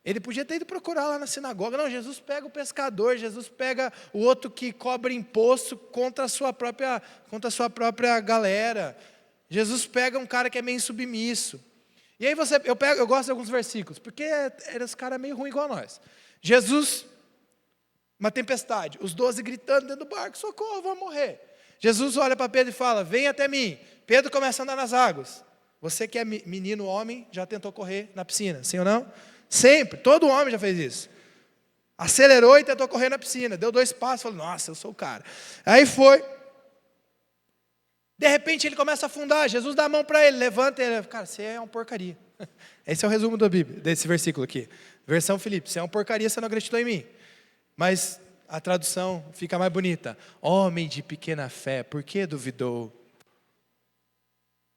Ele podia ter ido procurar lá na sinagoga. Não, Jesus pega o pescador, Jesus pega o outro que cobra imposto contra a sua própria galera. Jesus pega um cara que é meio insubmisso. E aí eu gosto de alguns versículos, porque eram os caras meio ruins igual a nós. Jesus, uma tempestade, os 12 gritando dentro do barco, socorro, vou morrer. Jesus olha para Pedro e fala, vem até mim. Pedro começa a andar nas águas. Você que é menino, homem, já tentou correr na piscina, sim ou não? Sempre, todo homem já fez isso. Acelerou e tentou correr na piscina, deu 2 passos, falou, nossa, eu sou o cara. Aí foi. De repente ele começa a afundar, Jesus dá a mão para ele, levanta ele, cara, você é uma porcaria. Esse é o resumo da Bíblia, desse versículo aqui. Versão Filipe, você é uma porcaria, você não acreditou em mim. Mas a tradução fica mais bonita. Homem de pequena fé, por que duvidou?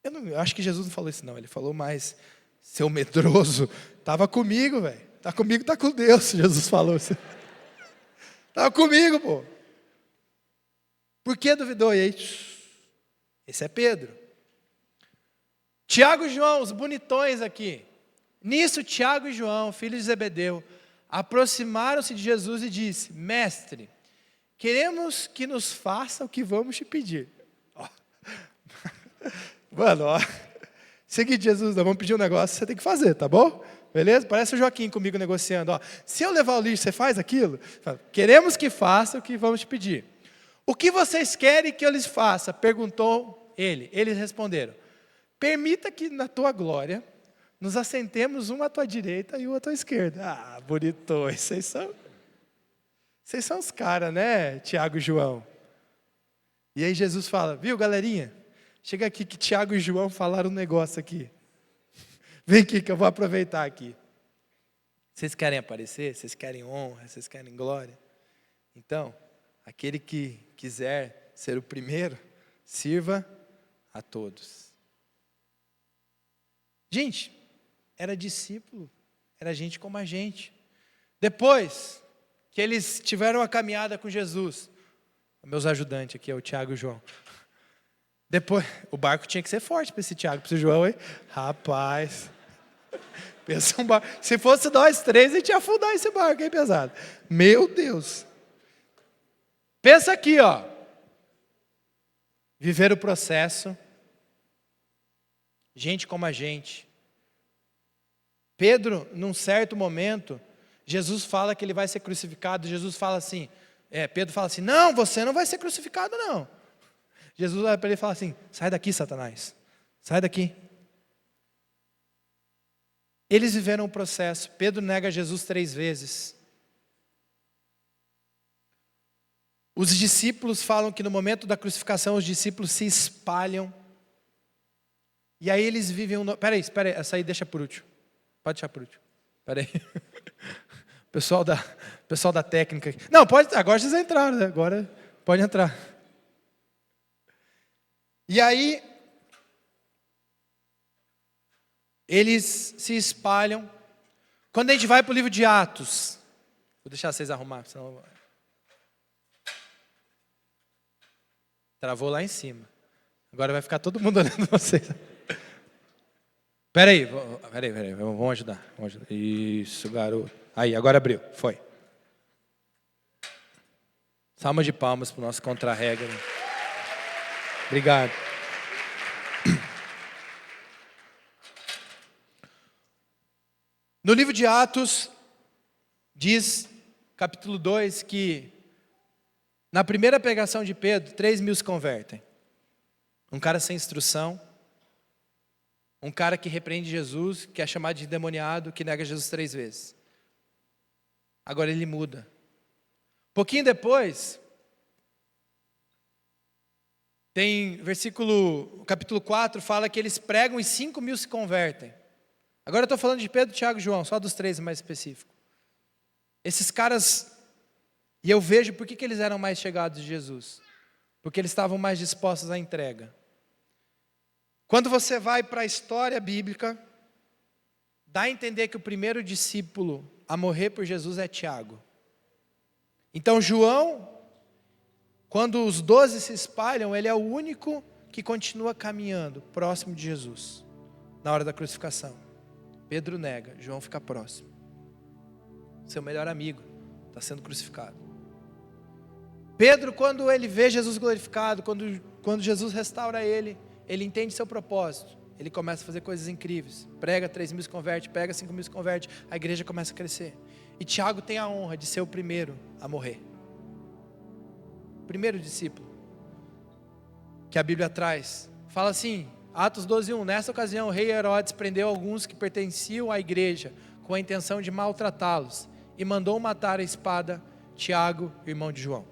Eu acho que Jesus não falou isso não, ele falou mais, seu medroso, estava comigo, velho. Está comigo, está com Deus, Jesus falou assim. Estava comigo, pô. Por que duvidou? E aí, esse é Pedro. Tiago e João, os bonitões aqui. Nisso, Tiago e João, filhos de Zebedeu, aproximaram-se de Jesus e disse, mestre, queremos que nos faça o que vamos te pedir. Ó. Mano, ó. Seguinte, Jesus, nós vamos pedir um negócio, você tem que fazer, tá bom? Beleza? Parece o Joaquim comigo negociando. Ó. Se eu levar o lixo, você faz aquilo? Queremos que faça o que vamos te pedir. O que vocês querem que eu lhes faça? Perguntou ele. Eles responderam, permita que na tua glória nos assentemos um à tua direita e um à tua esquerda. Ah, bonitões, vocês são os caras, né, Tiago e João? E aí Jesus fala, viu, galerinha? Chega aqui que Tiago e João falaram um negócio aqui. Vem aqui que eu vou aproveitar aqui. Vocês querem aparecer? Vocês querem honra? Vocês querem glória? Então, aquele que quiser ser o primeiro, sirva a todos. Gente, era discípulo, era gente como a gente. Depois que eles tiveram a caminhada com Jesus, meus ajudantes aqui é o Tiago e o João. Depois, o barco tinha que ser forte para esse Tiago, para esse João, hein? Rapaz, pensa um barco. Se fosse nós 3, a gente ia afundar esse barco, hein, pesado? Meu Deus. Pensa aqui, ó. viver o processo, gente como a gente. Pedro, num certo momento, Jesus fala que ele vai ser crucificado, Jesus fala assim, Pedro fala assim, não, você não vai ser crucificado não. Jesus olha para ele e fala assim, sai daqui, Satanás, sai daqui. Eles viveram um processo. Pedro nega Jesus 3 vezes. Os discípulos falam que no momento da crucificação os discípulos se espalham. E aí eles vivem Peraí, essa aí deixa por último. Pode deixar por último. Peraí. Pessoal da técnica. Não, pode, agora vocês entraram, né? Agora pode entrar. E aí eles se espalham. Quando a gente vai para o livro de Atos, vou deixar vocês arrumar, senão travou lá em cima. Agora vai ficar todo mundo olhando vocês. Peraí, vamos ajudar. Isso, garoto. Aí, agora abriu, foi. Salva de palmas para o nosso contra-regra. Obrigado. No livro de Atos, diz, capítulo 2, que na primeira pregação de Pedro, 3.000 se convertem. Um cara sem instrução, um cara que repreende Jesus, que é chamado de endemoniado, que nega Jesus 3 vezes. Agora ele muda. Pouquinho depois, tem capítulo 4, fala que eles pregam e 5.000 se convertem. Agora eu estou falando de Pedro, Tiago e João, só dos 3 mais específico. Esses caras, e eu vejo por que eles eram mais chegados de Jesus. Porque eles estavam mais dispostos à entrega. Quando você vai para a história bíblica, dá a entender que o primeiro discípulo a morrer por Jesus é Tiago. Então João, quando os 12 se espalham, ele é o único que continua caminhando próximo de Jesus, na hora da crucificação. Pedro nega, João fica próximo. Seu melhor amigo está sendo crucificado. Pedro, quando ele vê Jesus glorificado, quando Jesus restaura ele entende seu propósito. Ele começa a fazer coisas incríveis. Prega, 3.000 se converte, prega, 5.000 se converte. A igreja começa a crescer. E Tiago tem a honra de ser o primeiro a morrer. O primeiro discípulo que a Bíblia traz. Fala assim, Atos 12:1. Nessa ocasião, o rei Herodes prendeu alguns que pertenciam à igreja com a intenção de maltratá-los e mandou matar a espada Tiago, irmão de João.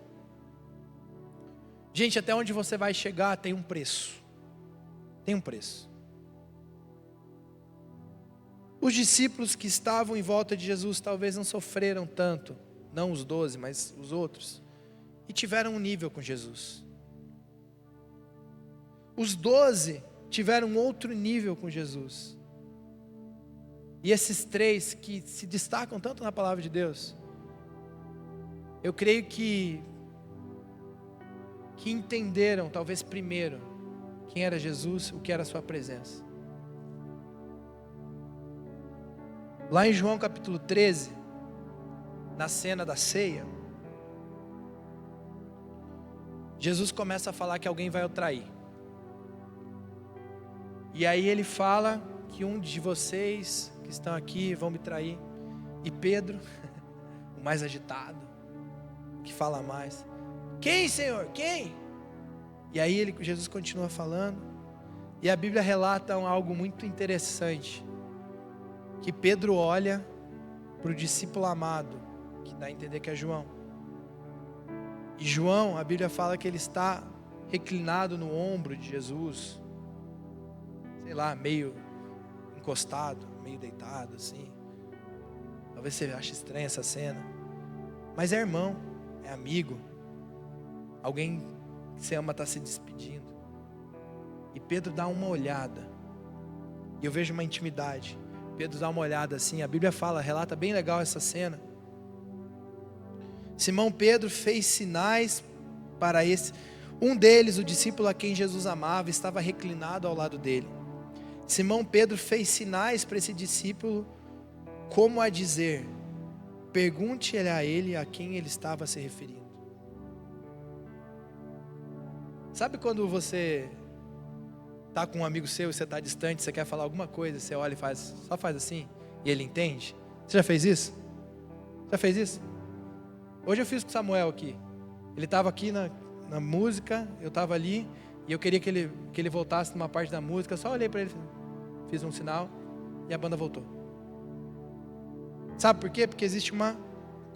Gente, até onde você vai chegar tem um preço. Tem um preço. Os discípulos que estavam em volta de Jesus talvez não sofreram tanto, não os 12, mas os outros, e tiveram um nível com Jesus. Os 12 tiveram um outro nível com Jesus. E esses 3 que se destacam tanto na palavra de Deus, eu creio que entenderam, talvez primeiro, quem era Jesus, o que era a sua presença. Lá em João capítulo 13, na cena da ceia, Jesus começa a falar que alguém vai o trair. E aí ele fala que um de vocês que estão aqui vão me trair. E Pedro, o mais agitado, que fala mais: quem, Senhor? Quem? E aí Jesus continua falando. E a Bíblia relata algo muito interessante. Que Pedro olha para o discípulo amado, que dá a entender que é João. E João, a Bíblia fala que ele está reclinado no ombro de Jesus. Sei lá, meio encostado, meio deitado assim. Talvez você ache estranha essa cena. Mas é irmão, é amigo. Alguém que você ama está se despedindo. E Pedro dá uma olhada. E eu vejo uma intimidade. Pedro dá uma olhada assim. A Bíblia relata bem legal essa cena. Simão Pedro fez sinais para esse. Um deles, o discípulo a quem Jesus amava, estava reclinado ao lado dele. Simão Pedro fez sinais para esse discípulo, como a dizer: pergunte a ele a quem ele estava se referindo. Sabe quando você está com um amigo seu e você está distante, você quer falar alguma coisa, você olha e só faz assim, e ele entende? Você já fez isso? Já fez isso? Hoje eu fiz com o Samuel aqui. Ele estava aqui na música, eu estava ali, e eu queria que ele voltasse numa parte da música, só olhei para ele, fiz um sinal, e a banda voltou. Sabe por quê? Porque existe uma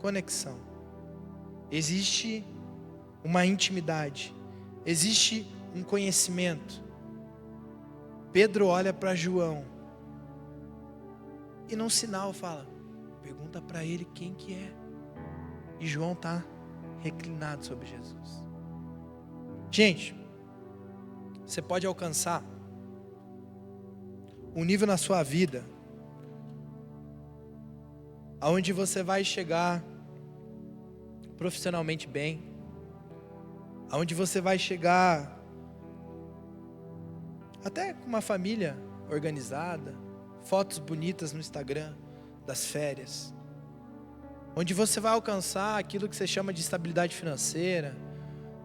conexão. Existe uma intimidade. Existe um conhecimento. Pedro olha para João e num sinal fala, pergunta para ele quem que é. E João está reclinado sobre Jesus. Gente, você pode alcançar um nível na sua vida aonde você vai chegar profissionalmente bem, aonde você vai chegar até com uma família organizada, fotos bonitas no Instagram das férias, onde você vai alcançar aquilo que você chama de estabilidade financeira,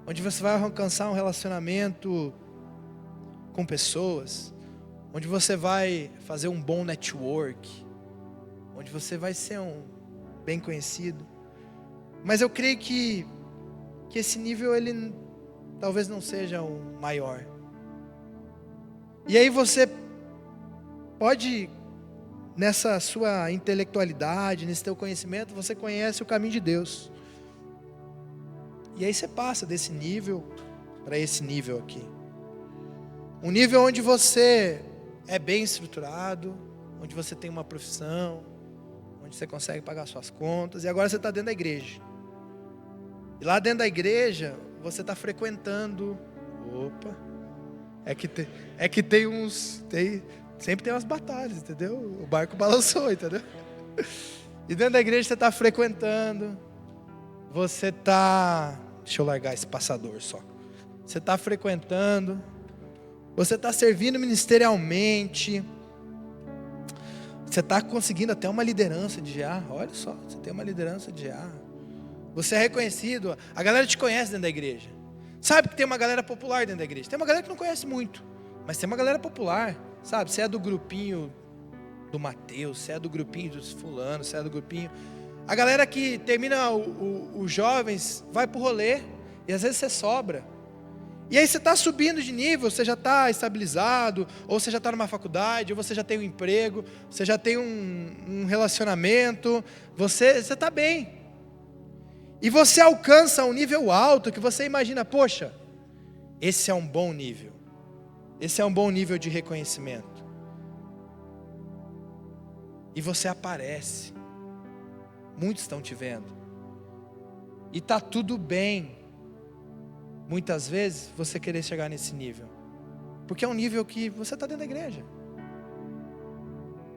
onde você vai alcançar um relacionamento com pessoas, onde você vai fazer um bom network, onde você vai ser um bem conhecido. Mas eu creio que esse nível ele talvez não seja o maior. E aí você pode, nessa sua intelectualidade, nesse teu conhecimento, você conhece o caminho de Deus. E aí você passa desse nível para esse nível aqui. Um nível onde você é bem estruturado, onde você tem uma profissão, onde você consegue pagar suas contas, e agora você está dentro da igreja. E lá dentro da igreja, você está frequentando. Opa! É que tem uns. Sempre tem umas batalhas, entendeu? O barco balançou, entendeu? E dentro da igreja você está frequentando. Você está. Deixa eu largar esse passador só. Você está frequentando. Você está servindo ministerialmente. Você está conseguindo até uma liderança de GA. Olha só, você tem uma liderança de GA. Você é reconhecido. A galera te conhece dentro da igreja. Sabe que tem uma galera popular dentro da igreja. Tem uma galera que não conhece muito, mas tem uma galera popular. Sabe, você é do grupinho do Mateus, você é do grupinho dos fulanos, você é do grupinho. A galera que termina os jovens, vai pro rolê, e às vezes você sobra. E aí você está subindo de nível, você já está estabilizado, ou você já está numa faculdade, ou você já tem um emprego, você já tem um relacionamento, você está bem. E você alcança um nível alto que você imagina, poxa, esse é um bom nível. Esse é um bom nível de reconhecimento. E você aparece. Muitos estão te vendo. E está tudo bem. Muitas vezes você querer chegar nesse nível. Porque é um nível que você está dentro da igreja.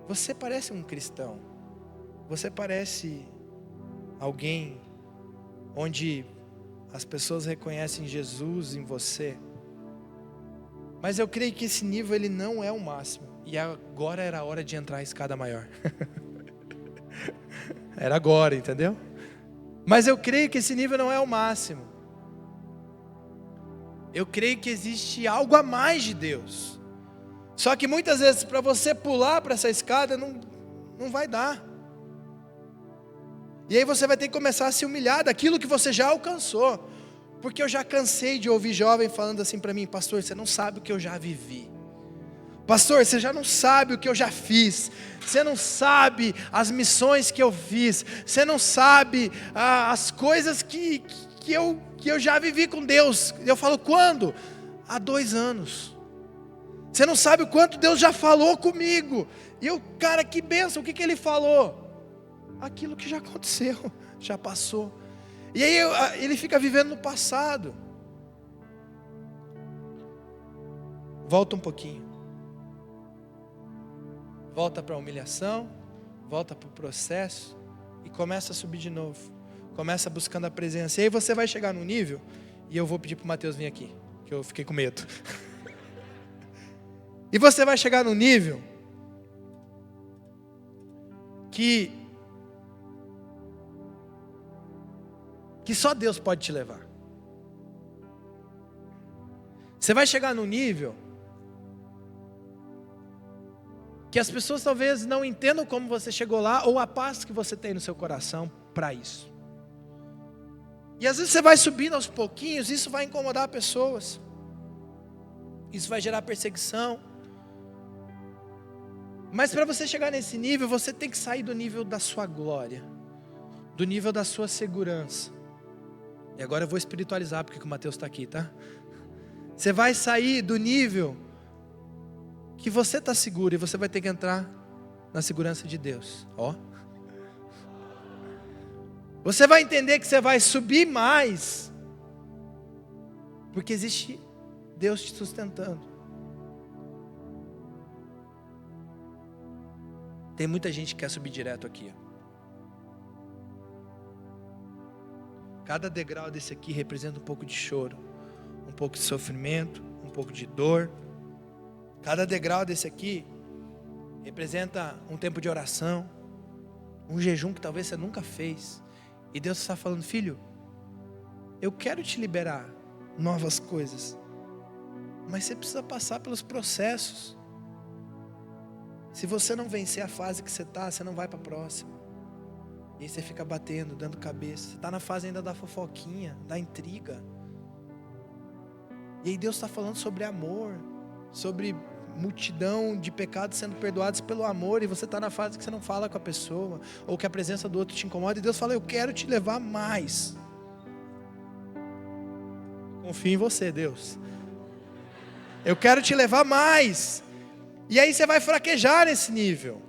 Você parece um cristão. Você parece alguém onde as pessoas reconhecem Jesus em você. Mas eu creio que esse nível ele não é o máximo. E agora era a hora de entrar a escada maior. Era agora, entendeu? Mas eu creio que esse nível não é o máximo. Eu creio que existe algo a mais de Deus. Só que muitas vezes para você pular para essa escada não vai dar. E aí você vai ter que começar a se humilhar daquilo que você já alcançou. Porque eu já cansei de ouvir jovem falando assim para mim, pastor, você não sabe o que eu já vivi. Pastor, você já não sabe o que eu já fiz. Você não sabe as missões que eu fiz. Você não sabe as coisas que eu já vivi com Deus. Eu falo, quando? Há 2 anos. Você não sabe o quanto Deus já falou comigo. E eu, cara, que bênção, o que Ele falou? Aquilo que já aconteceu, já passou. E aí ele fica vivendo no passado. Volta um pouquinho. Volta para a humilhação, volta para o processo e começa a subir de novo. Começa buscando a presença. E aí você vai chegar num nível, e eu vou pedir para o Mateus vir aqui, que eu fiquei com medo. E você vai chegar num nível que só Deus pode te levar. Você vai chegar num nível que as pessoas talvez não entendam como você chegou lá, ou a paz que você tem no seu coração para isso. E às vezes você vai subindo aos pouquinhos, isso vai incomodar pessoas, isso vai gerar perseguição. Mas para você chegar nesse nível, você tem que sair do nível da sua glória, do nível da sua segurança. E agora eu vou espiritualizar, porque o Mateus está aqui, tá? Você vai sair do nível que você está seguro, e você vai ter que entrar na segurança de Deus. Ó. Você vai entender que você vai subir mais, porque existe Deus te sustentando. Tem muita gente que quer subir direto aqui. Cada degrau desse aqui representa um pouco de choro, um pouco de sofrimento, um pouco de dor. Cada degrau desse aqui representa um tempo de oração, um jejum que talvez você nunca fez. E Deus está falando: filho, eu quero te liberar novas coisas, mas você precisa passar pelos processos. Se você não vencer a fase que você está, você não vai para a próxima. E aí você fica batendo, dando cabeça. Você está na fase ainda da fofoquinha, da intriga. E aí Deus está falando sobre amor, sobre multidão de pecados sendo perdoados pelo amor, e você está na fase que você não fala com a pessoa, ou que a presença do outro te incomoda, e Deus fala: eu quero te levar mais. Confio em você, Deus. Eu quero te levar mais. E aí você vai fraquejar nesse nível,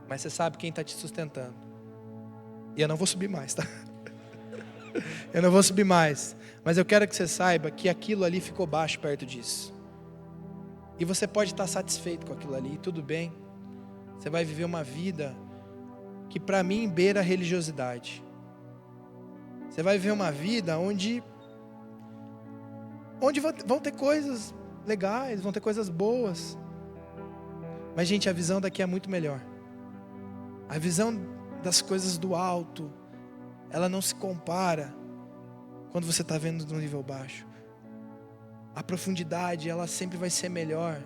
mas você sabe quem está te sustentando. E eu não vou subir mais, tá? Eu não vou subir mais, mas eu quero que você saiba que aquilo ali ficou baixo perto disso. E você pode estar satisfeito com aquilo ali, tudo bem. Você vai viver uma vida que para mim beira a religiosidade. Você vai viver uma vida onde vão ter coisas legais, vão ter coisas boas. Mas, gente, a visão daqui é muito melhor. A visão das coisas do alto, ela não se compara quando você está vendo no nível baixo. A profundidade, ela sempre vai ser melhor,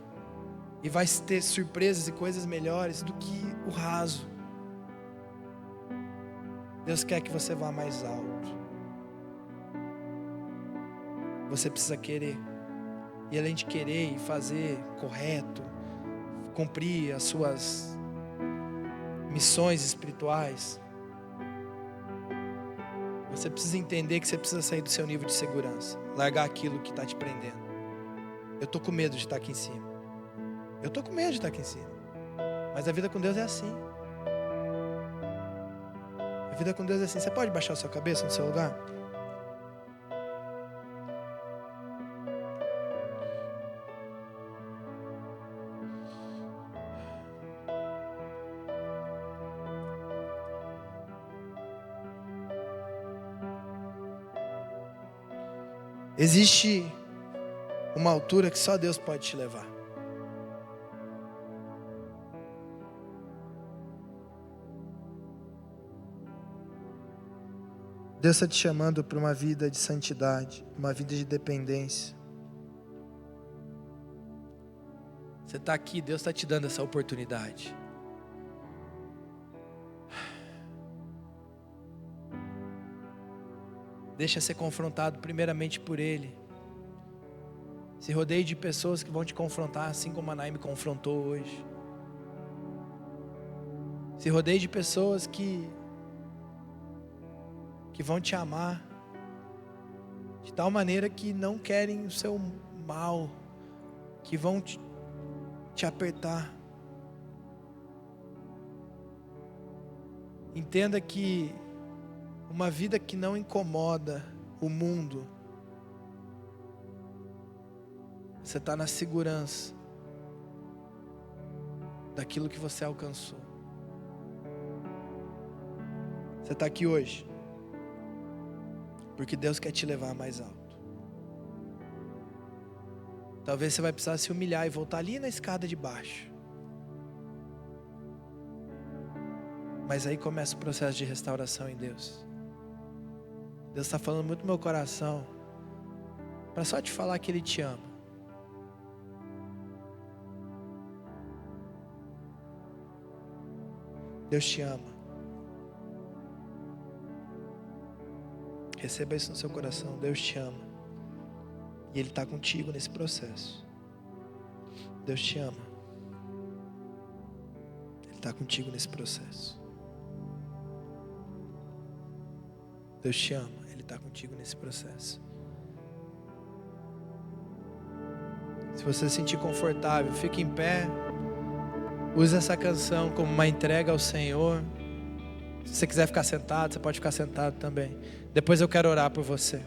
e vai ter surpresas e coisas melhores do que o raso. Deus quer que você vá mais alto. Você precisa querer. E além de querer e fazer correto, cumprir as suas missões espirituais, você precisa entender que você precisa sair do seu nível de segurança, largar aquilo que está te prendendo. Eu estou com medo de estar aqui em cima. Eu estou com medo de estar aqui em cima. Mas a vida com Deus é assim. A vida com Deus é assim. Você pode baixar a sua cabeça no seu lugar? Existe uma altura que só Deus pode te levar. Deus está te chamando para uma vida de santidade, uma vida de dependência. Você está aqui, Deus está te dando essa oportunidade. Deixa ser confrontado primeiramente por Ele. Se rodeie de pessoas que vão te confrontar, assim como a Nay me confrontou hoje. Se rodeie de pessoas que vão te amar de tal maneira que não querem o seu mal, que vão te apertar. Entenda que uma vida que não incomoda o mundo, você está na segurança daquilo que você alcançou. Você está aqui hoje porque Deus quer te levar mais alto. Talvez você vai precisar se humilhar e voltar ali na escada de baixo. Mas aí começa o processo de restauração em Deus. Deus está falando muito no meu coração para só te falar que Ele te ama. Deus te ama. Receba isso no seu coração. Deus te ama. E Ele está contigo nesse processo. Deus te ama. Ele está contigo nesse processo. Deus te ama. Ele está contigo nesse processo. Se você se sentir confortável, fique em pé. Use essa canção como uma entrega ao Senhor. Se você quiser ficar sentado, você pode ficar sentado também. Depois eu quero orar por você.